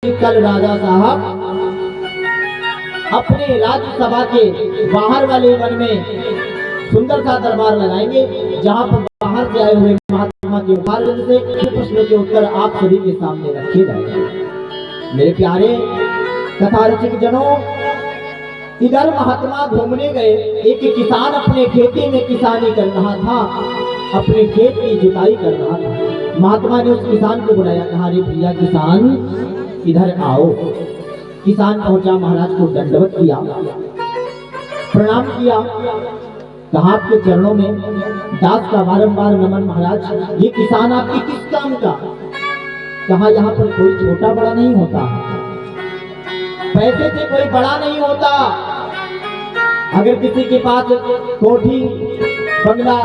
कल राजा साहब अपने राज्यसभा के बाहर वाले वन में सुंदर सा दरबार लगाएंगे, जहां पर बाहर से आए हुए महात्मा के मार्ग से प्रश्नों के उत्तर आप सभी के सामने रखे जाएंगे। मेरे प्यारे कथा रसिक जनों, इधर महात्मा घूमने गए। एक किसान अपने खेती में किसानी कर रहा था, अपने खेत की जुताई कर रहा था। महात्मा ने उस किसान को बुलाया, कहा रे भैया किसान इधर आओ। किसान पहुंचा, महाराज को दंडवत किया, प्रणाम किया, कहा आपके चरणों में दास का बारंबार नमन महाराज। ये किसान आपकी किस काम का? कहा यहाँ पर कोई छोटा बड़ा नहीं होता, पैसे से कोई बड़ा नहीं होता। अगर किसी के पास कोठी बंगला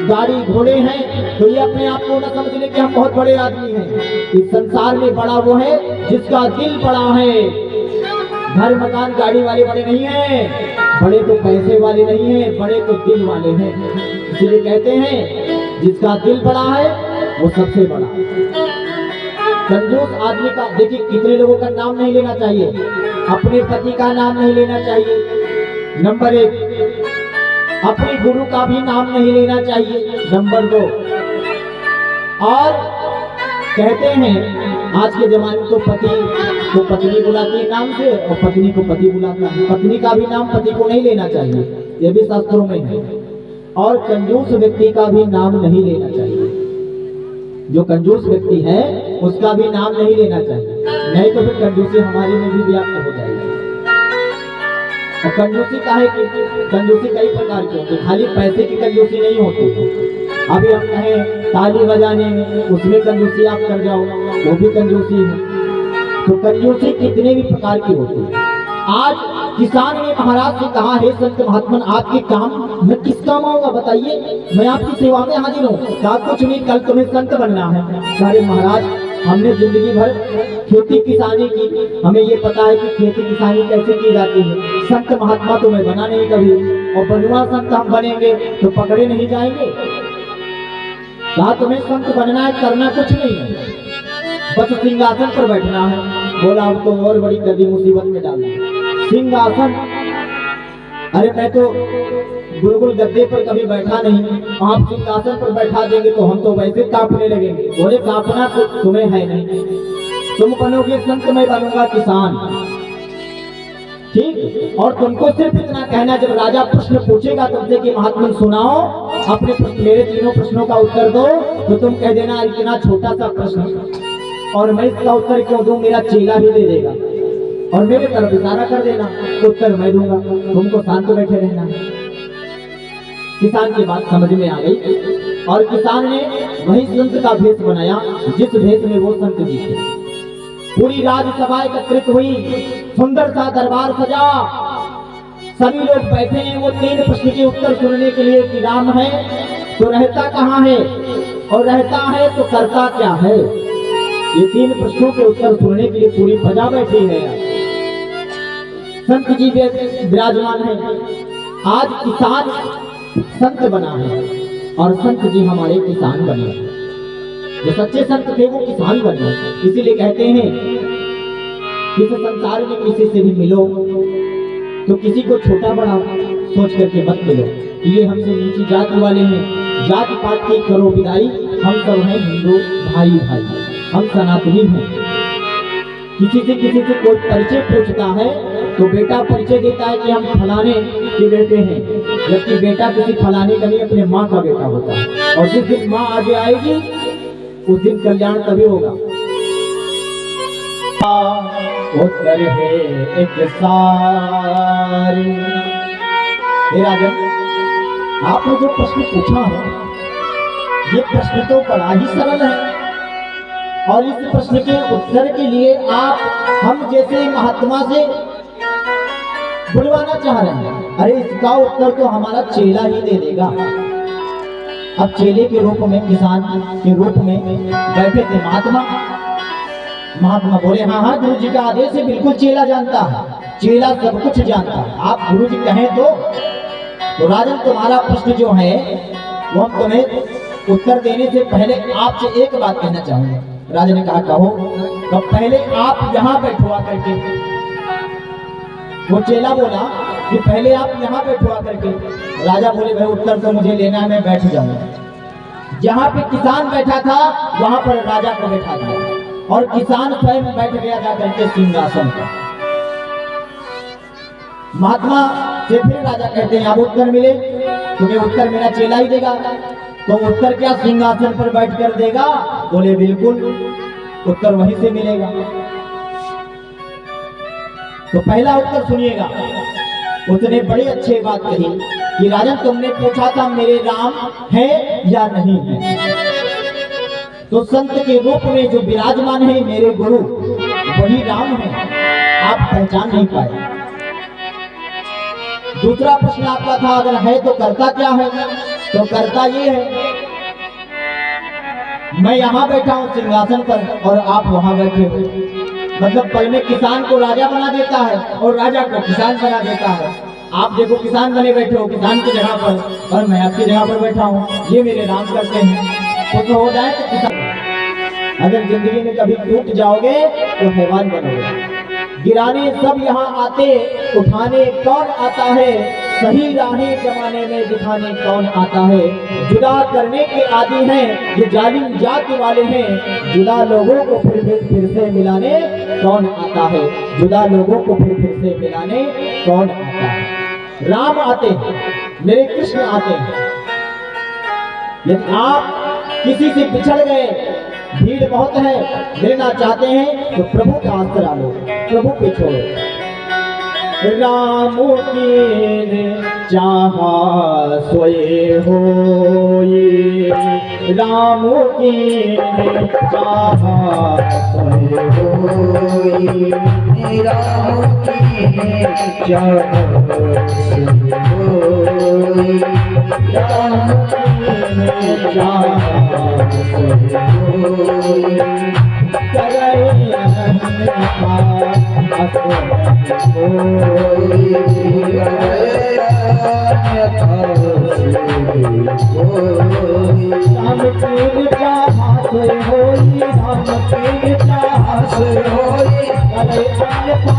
गाड़ी घोड़े हैं तो ये अपने आप को न समझ ले कि हम बहुत बड़े आदमी हैं। इस संसार में बड़ा वो है जिसका दिल बड़ा है। घर मकान गाड़ी वाले बड़े नहीं हैं, बड़े तो पैसे वाले नहीं हैं, बड़े तो दिल वाले हैं। इसलिए कहते हैं जिसका दिल बड़ा है वो सबसे बड़ा। कंजूस आदमी का, देखिए कितने लोगों का नाम नहीं लेना चाहिए, अपने पति का नाम नहीं लेना चाहिए, नंबर 1। अपने गुरु का भी नाम नहीं लेना चाहिए, नंबर 2। और कहते हैं आज के जमाने में तो पति को पत्नी बुलाती है नाम से और पत्नी को पति बुलाता है। पत्नी का भी नाम पति को नहीं लेना चाहिए, यह भी शास्त्रों में है। और कंजूस व्यक्ति का भी नाम नहीं लेना चाहिए। जो कंजूस व्यक्ति है उसका भी नाम नहीं लेना चाहिए, नहीं तो फिर कंजूसी हमारे में भी व्याप्त हो जाएगी। और कंजूसी का है कि कंजूसी कई प्रकार की होती है, खाली पैसे की कंजूसी नहीं होती। अभी हम कहें ताली बजाने में, उसमें कंजूसी आप कर जाओ, वो भी कंजूसी है। तो कंजूसी कितने भी प्रकार की होती है। आज किसान ने महाराज से कहा, हे संत महात्मन आपके काम मैं किस काम आऊंगा बताइए, मैं आपकी सेवा में हाजिर हूँ। कहा कुछ नहीं, कल तुम्हें संत बनना है। अरे महाराज हमने जिंदगी भर खेती किसानी की, हमें ये पता है कि खेती किसानी कैसे की जाती है। संत महात्मा तो मैं बना नहीं कभी, और बनवा संत हम बनेंगे तो पकड़े नहीं जाएंगे। कहा तुम्हें संत बनना है, करना कुछ नहीं है, बस सिंहासन पर बैठना है। बोला अब तो और बड़ी कभी मुसीबत में डाल दी। सिंहासन, अरे मैं तो गुलगुल गद्दे पर कभी बैठा नहीं, आप सिंहासन पर बैठा देंगे तो हम तो वैसे कांपने लगेंगे। बोले कांपना तो तुम्हें है नहीं, तुम बनोगे संत, मैं बनूंगा किसान, ठीक। और तुमको सिर्फ इतना कहना, जब राजा प्रश्न पूछेगा तुमसे कि महात्मन सुनाओ अपने मेरे तीनों प्रश्नों का उत्तर दो, तो तुम कह देना इतना छोटा सा प्रश्न और मैं इसका उत्तर क्यों दूं, मेरा चेला ही दे देगा, और मेरे तरफ इशारा कर देना, उत्तर मैं दूंगा, तुमको शांत बैठे रहना है। किसान की बात समझ में आ गई और किसान ने वही संत का भेष बनाया जिस भेष में वो संत जी थे। पूरी राज्यसभा एकत्रित हुई, सुंदर सा दरबार सजा, सभी लोग बैठे हैं। वो 3 प्रश्न के उत्तर सुनने के लिए कि राम है तो रहता कहाँ है, और रहता है तो करता क्या है। ये 3 प्रश्नों के उत्तर सुनने के लिए पूरी प्रजा बैठी है। संत जी विराजमान है। आज किसान संत बना है और संत जी हमारे किसान बने। जो सच्चे संत थे वो किसान बने। इसीलिए कहते हैं इस संसार में किसी से भी मिलो तो किसी को छोटा बड़ा सोच करके मत मिलो, ये हमसे नीची जाति वाले हैं, जाति पात की करो विदाई, हम सब हैं हिंदू भाई भाई, हम सनातनी हैं। किसी से कोई परिचय पूछता है तो बेटा परिचय देता है कि हम फलाने के बेटे हैं, जबकि बेटा किसी फलाने का नहीं, अपने माँ का बेटा होता है। और जिस दिन माँ आगे आएगी उस दिन कल्याण तभी होगा। उत्तर है एक सार। हे राजन, आपने जो प्रश्न पूछा है ये प्रश्न तो बड़ा ही सरल है, और इस प्रश्न के उत्तर के लिए आप हम जैसे महात्मा से बुलवाना चाह रहे हैं। अरे इसका उत्तर तो हमारा चेला ही दे देगा। अब चेले के रूप में, किसान के रूप में बैठे थे महात्मा। महात्मा बोले हाँ हाँ गुरु जी का आदेश है, बिल्कुल चेला जानता है, चेला सब कुछ जानता है, आप गुरु जी कहें तो राजन तुम्हारा प्रश्न जो है वो हम तुम्हें उत्तर देने से पहले आपसे एक बात कहना चाहूंगा। राजा ने कहा कहो। तो पहले आप यहाँ बैठो आकर के। वो चेला बोला कि पहले आप यहाँ बैठो आकर के। राजा बोले भाई उत्तर तो मुझे लेना है, मैं बैठ जाऊंगा। जहाँ पे किसान बैठा था वहां पर राजा को बैठा दिया और किसान स्वयं बैठ गया जाकर के सिंहासन पर। महात्मा से फिर राजा कहते हैं अब उत्तर मिले, तुम्हें उत्तर मेरा चेला ही देगा। तो उत्तर क्या सिंहासन पर बैठकर देगा? बोले बिल्कुल, उत्तर वहीं से मिलेगा। तो पहला उत्तर सुनिएगा। उसने बड़ी अच्छी बात कही कि राजन तुमने पूछा था मेरे राम है या नहीं है, तो संत के रूप में जो विराजमान है मेरे गुरु वही राम है, आप पहचान नहीं पाए। दूसरा प्रश्न आपका था अगर है तो करता क्या है? तो करता ये है मैं यहाँ बैठा हूँ सिंहासन पर और आप वहां बैठे हो। मतलब पल में किसान को राजा बना देता है और राजा को किसान बना देता है। आप देखो किसान बने बैठे हो किसान की जगह पर और मैं आपकी जगह पर बैठा हूँ, ये मेरे राम करते हैं। तो हो जाए तो किसान। अगर जिंदगी में कभी टूट जाओगे तो हैवान बनोगे। गिराने सब यहाँ आते, उठाने कौन आता है, सही राहें जमाने में दिखाने कौन आता है। जुदा करने के आदि हैं ये जालिम जाति वाले हैं, जुदा लोगों को फिर से मिलाने कौन आता है। जुदा लोगों को फिर से मिलाने कौन आता है। राम आते हैं, मेरे कृष्ण आते हैं। यदि आप किसी से बिछड़ गए, भीड़ बहुत है, मिलना चाहते हैं तो प्रभु का आसरा लो, प्रभु पे छोड़ो। राम की चाहा सोए होई, राम की चाहा सोए होई, राम की चाहा सोए होई, राम की चाहा सोए होई। राम